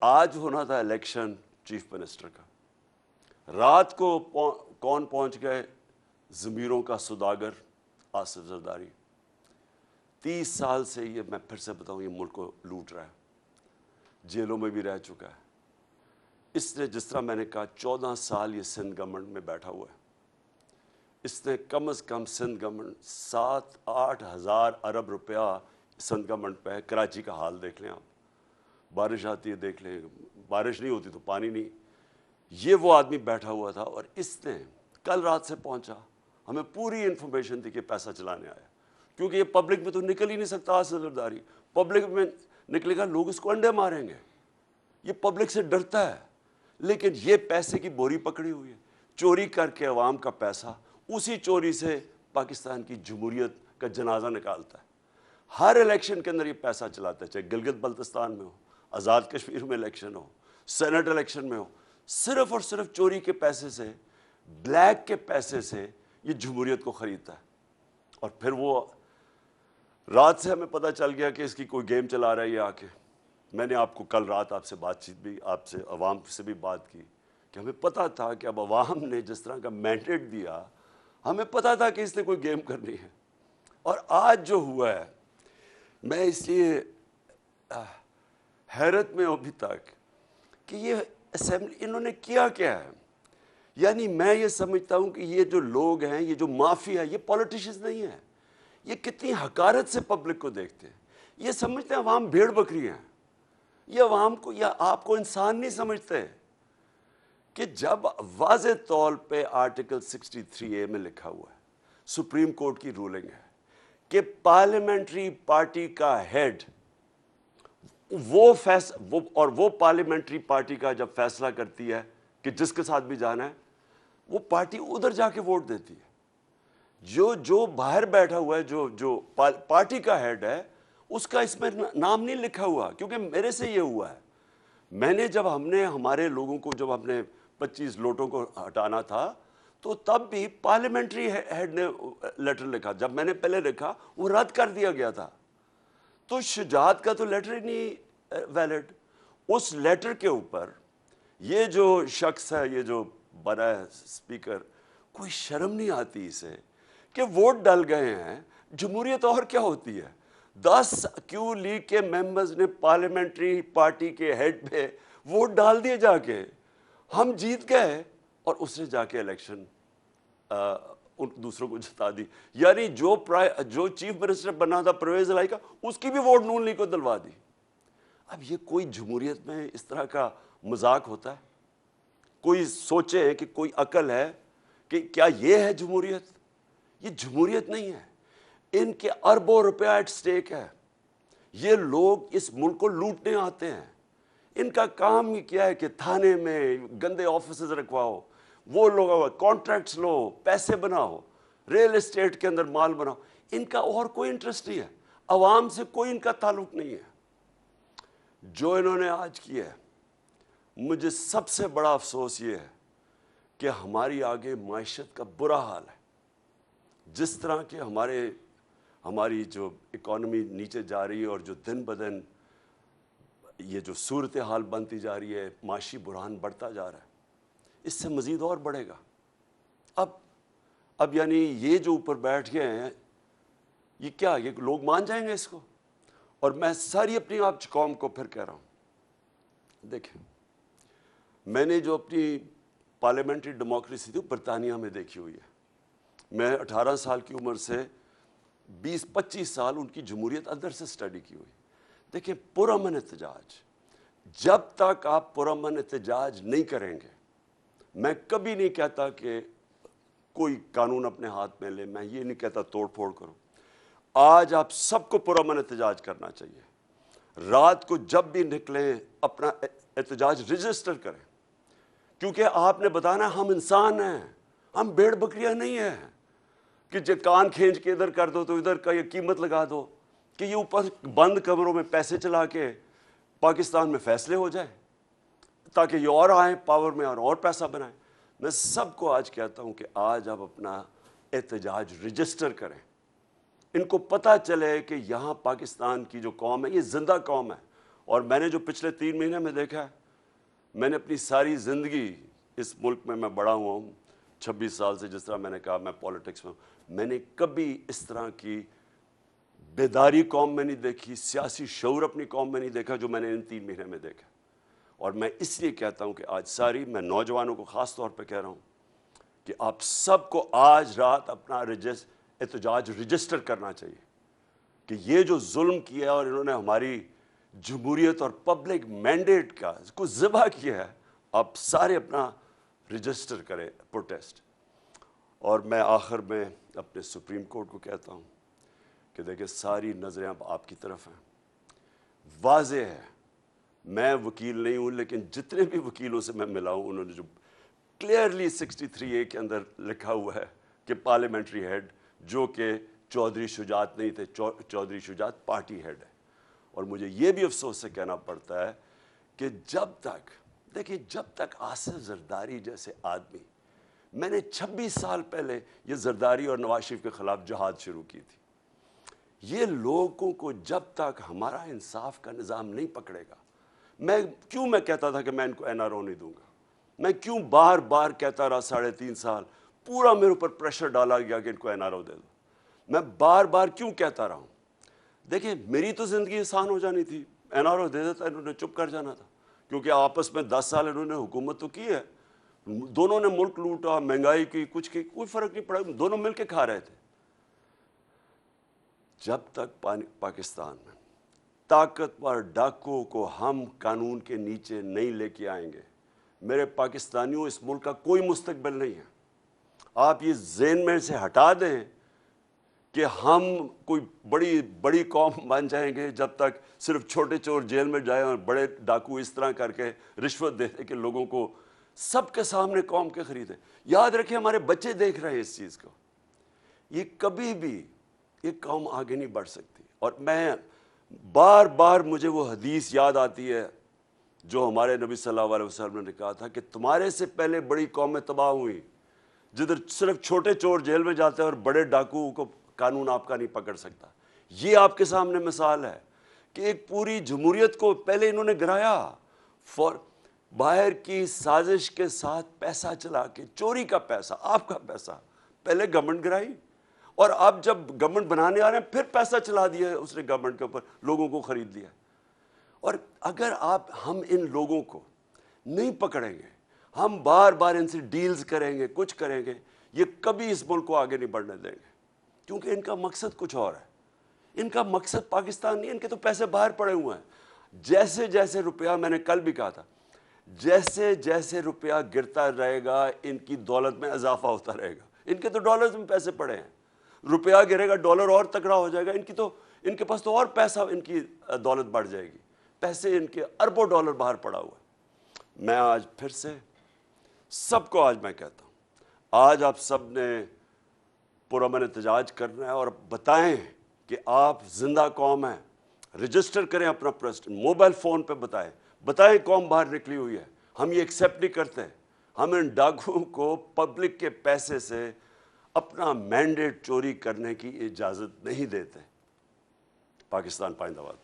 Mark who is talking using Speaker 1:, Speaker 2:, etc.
Speaker 1: آج ہونا تھا الیکشن چیف منسٹر کا. رات کو کون پہنچ گئے؟ ضمیروں کا سوداگر آصف زرداری. 30 سال سے یہ، میں پھر سے بتاؤں، یہ ملک کو لوٹ رہا ہے. جیلوں میں بھی رہ چکا ہے. اس نے، جس طرح میں نے کہا، 14 سال یہ سندھ گورنمنٹ میں بیٹھا ہوا ہے. اس نے کم از کم سندھ گورنمنٹ 7-8 ہزار ارب روپیہ سندھ گورنمنٹ پہ ہے. کراچی کا حال دیکھ لیں آپ، بارش آتی ہے دیکھ لیں، بارش نہیں ہوتی تو پانی نہیں. یہ وہ آدمی بیٹھا ہوا تھا، اور اس نے کل رات سے پہنچا. ہمیں پوری انفارمیشن تھی کہ پیسہ چلانے آیا، کیونکہ یہ پبلک میں تو نکل ہی نہیں سکتا. آصف زرداری پبلک میں نکلے گا، لوگ اس کو انڈے ماریں گے. یہ پبلک سے ڈرتا ہے، لیکن یہ پیسے کی بوری پکڑی ہوئی ہے. چوری کر کے عوام کا پیسہ، اسی چوری سے پاکستان کی جمہوریت کا جنازہ نکالتا ہے. ہر الیکشن کے اندر یہ پیسہ چلاتا ہے، چاہے گلگت بلتستان میں ہو، آزاد کشمیر میں الیکشن ہو، سینٹ الیکشن میں ہو. صرف اور صرف چوری کے پیسے سے، بلیک کے پیسے سے یہ جمہوریت کو خریدتا ہے. اور پھر وہ رات سے ہمیں پتہ چل گیا کہ اس کی کوئی گیم چلا رہا ہے یہ آ کے. میں نے آپ کو کل رات آپ سے بات چیت بھی، آپ سے، عوام سے بھی بات کی کہ ہمیں پتہ تھا کہ اب عوام نے جس طرح کا مینڈیٹ دیا، ہمیں پتہ تھا کہ اس نے کوئی گیم کرنی ہے. اور آج جو ہوا ہے، میں اس لیے حیرت میں ہوں ابھی تک کہ یہ اسمبلی انہوں نے کیا کیا ہے. یعنی میں یہ سمجھتا ہوں کہ یہ جو لوگ ہیں، یہ جو مافیا ہے، یہ پولیٹیشنز نہیں ہیں. یہ کتنی حقارت سے پبلک کو دیکھتے ہیں. یہ سمجھتے ہیں عوام بھیڑ بکری ہیں. یہ عوام کو یا آپ کو انسان نہیں سمجھتے کہ جب واضح طور پہ آرٹیکل 63A میں لکھا ہوا ہے، سپریم کورٹ کی رولنگ ہے کہ پارلیمنٹری پارٹی کا ہیڈ وہ پارلیمنٹری پارٹی کا جب فیصلہ کرتی ہے کہ جس کے ساتھ بھی جانا ہے، وہ پارٹی ادھر جا کے ووٹ دیتی ہے. جو باہر بیٹھا ہوا ہے، جو پارٹی کا ہیڈ ہے، اس کا اس میں نام نہیں لکھا ہوا. کیونکہ میرے سے یہ ہوا ہے، میں نے جب ہم نے ہمارے لوگوں کو، جب ہم نے 25 لوٹوں کو ہٹانا تھا، تو تب بھی پارلیمنٹری ہیڈ نے لیٹر لکھا. جب میں نے پہلے لکھا، وہ رد کر دیا گیا تھا. تو شجاعت کا تو لیٹر ہی نہیں ویلڈ. اس لیٹر کے اوپر یہ جو شخص ہے، یہ جو بنا ہے اسپیکر، کوئی شرم نہیں آتی اسے کہ ووٹ ڈل گئے ہیں. جمہوریت اور کیا ہوتی ہے؟ 10 کیو لیگ کے ممبرز نے پارلیمنٹری پارٹی کے ہیڈ پہ ووٹ ڈال دیے جا کے. ہم جیت گئے، اور اس نے جا کے الیکشن ان دوسروں کو جتا دی. یعنی جو چیف منسٹر بنا تھا پرویز الہی کا، اس کی بھی ووٹ نون لیگ کو دلوا دی. اب یہ کوئی جمہوریت میں اس طرح کا مذاق ہوتا ہے؟ کوئی سوچے کہ کوئی عقل ہے کہ کیا یہ ہے جمہوریت؟ یہ جمہوریت نہیں ہے. ان کے اربوں روپیہ ایٹ سٹیک ہے. یہ لوگ اس ملک کو لوٹنے آتے ہیں. ان کا کام ہی کیا ہے کہ تھانے میں گندے آفیسز رکھواؤ، وہ لوگ کانٹریکٹس لو، پیسے بناؤ، ریل اسٹیٹ کے اندر مال بناؤ. ان کا اور کوئی انٹرسٹ نہیں ہے. عوام سے کوئی ان کا تعلق نہیں ہے. جو انہوں نے آج کیا ہے، مجھے سب سے بڑا افسوس یہ ہے کہ ہماری آگے معیشت کا برا حال ہے. جس طرح کہ ہماری جو اکانومی نیچے جا رہی ہے، اور جو دن بدن یہ جو صورتحال بنتی جا رہی ہے، معاشی بحران بڑھتا جا رہا ہے، اس سے مزید اور بڑھے گا. اب یعنی یہ جو اوپر بیٹھ گئے ہیں، یہ کیا، یہ لوگ مان جائیں گے اس کو؟ اور میں ساری اپنی آپ قوم کو پھر کہہ رہا ہوں، دیکھیں، میں نے جو اپنی پارلیمنٹری ڈیموکریسی تھی برطانیہ میں دیکھی ہوئی ہے. میں 18 سال کی عمر سے 20-25 سال ان کی جمہوریت اندر سے سٹڈی کی ہوئی. دیکھیں، پرامن احتجاج، جب تک آپ پرامن احتجاج نہیں کریں گے، میں کبھی نہیں کہتا کہ کوئی قانون اپنے ہاتھ میں لے، میں یہ نہیں کہتا توڑ پھوڑ کرو. آج آپ سب کو پرامن احتجاج کرنا چاہیے. رات کو جب بھی نکلیں اپنا احتجاج رجسٹر کریں، کیونکہ آپ نے بتانا ہم انسان ہیں، ہم بھیڑ بکریاں نہیں ہیں کہ جو کان کھینچ کے ادھر کر دو تو ادھر کا یہ قیمت لگا دو کہ یہ اوپر بند کمروں میں پیسے چلا کے پاکستان میں فیصلے ہو جائیں تاکہ یہ اور آئیں پاور میں اور پیسہ بنائیں. میں سب کو آج کہتا ہوں کہ آج آپ اپنا احتجاج رجسٹر کریں. ان کو پتہ چلے کہ یہاں پاکستان کی جو قوم ہے، یہ زندہ قوم ہے، اور میں نے جو پچھلے 3 مہینے میں دیکھا ہے، میں نے اپنی ساری زندگی اس ملک میں بڑا ہوا ہوں 26 سال سے، جس طرح میں نے کہا میں پولیٹکس میں ہوں، میں نے کبھی اس طرح کی بیداری قوم میں نہیں دیکھی، سیاسی شعور اپنی قوم میں نہیں دیکھا جو میں نے ان 3 مہینے میں دیکھا. اور میں اس لیے کہتا ہوں کہ آج ساری، میں نوجوانوں کو خاص طور پہ کہہ رہا ہوں کہ آپ سب کو آج رات اپنا احتجاج رجسٹر کرنا چاہیے کہ یہ جو ظلم کیا اور انہوں نے ہماری جمہوریت اور پبلک مینڈیٹ کا کو ذبح کیا ہے، آپ سارے اپنا رجسٹر کریں پروٹیسٹ. اور میں آخر میں اپنے سپریم کورٹ کو کہتا ہوں کہ دیکھیں ساری نظریں اب آپ کی طرف ہیں. واضح ہے، میں وکیل نہیں ہوں لیکن جتنے بھی وکیلوں سے میں ملا ہوں انہوں نے جو کلیئرلی 63A کے اندر لکھا ہوا ہے کہ پارلیمنٹری ہیڈ، جو کہ چودھری شجاعت نہیں تھے، چودھری شجاعت پارٹی ہیڈ ہے. اور مجھے یہ بھی افسوس سے کہنا پڑتا ہے کہ جب تک، دیکھیں جب تک آصف زرداری جیسے آدمی، میں نے 26 سال پہلے یہ زرداری اور نواز شریف کے خلاف جہاد شروع کی تھی. یہ لوگوں کو جب تک ہمارا انصاف کا نظام نہیں پکڑے گا، میں کہتا تھا کہ میں ان کو NRO نہیں دوں گا، میں کیوں بار بار کہتا رہا 3.5 سال، پورا میرے اوپر پریشر ڈالا گیا کہ ان کو NRO دے دو. میں بار بار کیوں کہتا رہا ہوں؟ دیکھیں میری تو زندگی آسان ہو جانی تھی، NRO دے دیتا، انہوں نے چپ کر جانا تھا، کیونکہ آپس میں 10 سال انہوں نے حکومت تو کی ہے، دونوں نے ملک لوٹا، مہنگائی کی، کچھ کی، کوئی فرق نہیں پڑا، دونوں مل کے کھا رہے تھے. جب تک پاکستان میں طاقتور ڈاکوؤں کو ہم قانون کے نیچے نہیں لے کے آئیں گے، میرے پاکستانیوں، اس ملک کا کوئی مستقبل نہیں ہے. آپ یہ ذہن میں سے ہٹا دیں کہ ہم کوئی بڑی قوم بن جائیں گے جب تک صرف چھوٹے چور جیل میں جائیں اور بڑے ڈاکو اس طرح کر کے رشوت دیتے کہ لوگوں کو سب کے سامنے قوم کے خریدیں. یاد رکھیں ہمارے بچے دیکھ رہے ہیں اس چیز کو. یہ کبھی بھی یہ قوم آگے نہیں بڑھ سکتی. اور میں بار بار مجھے وہ حدیث یاد آتی ہے جو ہمارے نبی صلی اللہ علیہ وسلم نے کہا تھا کہ تمہارے سے پہلے بڑی قومیں تباہ ہوئیں جدھر صرف چھوٹے چور جیل میں جاتے ہیں اور بڑے ڈاکو کو قانون آپ کا نہیں پکڑ سکتا. یہ آپ کے سامنے مثال ہے کہ ایک پوری جمہوریت کو پہلے انہوں نے گرایا، باہر کی سازش کے ساتھ پیسہ چلا کے، چوری کا پیسہ، آپ کا پیسہ، پہلے گورنمنٹ گرائی، اور اب جب گورنمنٹ بنانے آ رہے ہیں پھر پیسہ چلا دیا ہے اس نے گورنمنٹ کے اوپر، لوگوں کو خرید لیا. اور اگر ہم ان لوگوں کو نہیں پکڑیں گے، ہم بار بار ان سے ڈیلز کریں گے، کچھ کریں گے، یہ کبھی اس ملک کو آگے نہیں بڑھنے دیں گے، کیونکہ ان کا مقصد کچھ اور ہے. ان کا مقصد پاکستان نہیں، ان کے تو پیسے باہر پڑے ہوئے ہیں. جیسے جیسے روپیہ، میں نے کل بھی کہا تھا، جیسے جیسے روپیہ گرتا رہے گا ان کی دولت میں اضافہ ہوتا رہے گا. ان کے تو ڈالرز میں پیسے پڑے ہیں، روپیہ گرے گا ڈالر اور تکڑا ہو جائے گا، ان کے پاس تو اور پیسہ، ان کی دولت بڑھ جائے گی. پیسے ان کے اربوں ڈالر باہر پڑا ہوا ہے. میں آج پھر سے سب کو میں کہتا ہوں، آج آپ سب نے پرامن احتجاج کرنا ہے اور بتائیں کہ آپ زندہ قوم ہیں. رجسٹر کریں اپنا پریسیڈنٹ، موبائل فون پہ بتائیں قوم باہر نکلی ہوئی ہے. ہم یہ ایکسیپٹ نہیں کرتے، ہم ان ڈاکوؤں کو پبلک کے پیسے سے اپنا مینڈیٹ چوری کرنے کی اجازت نہیں دیتے. پاکستان پائندہ باد.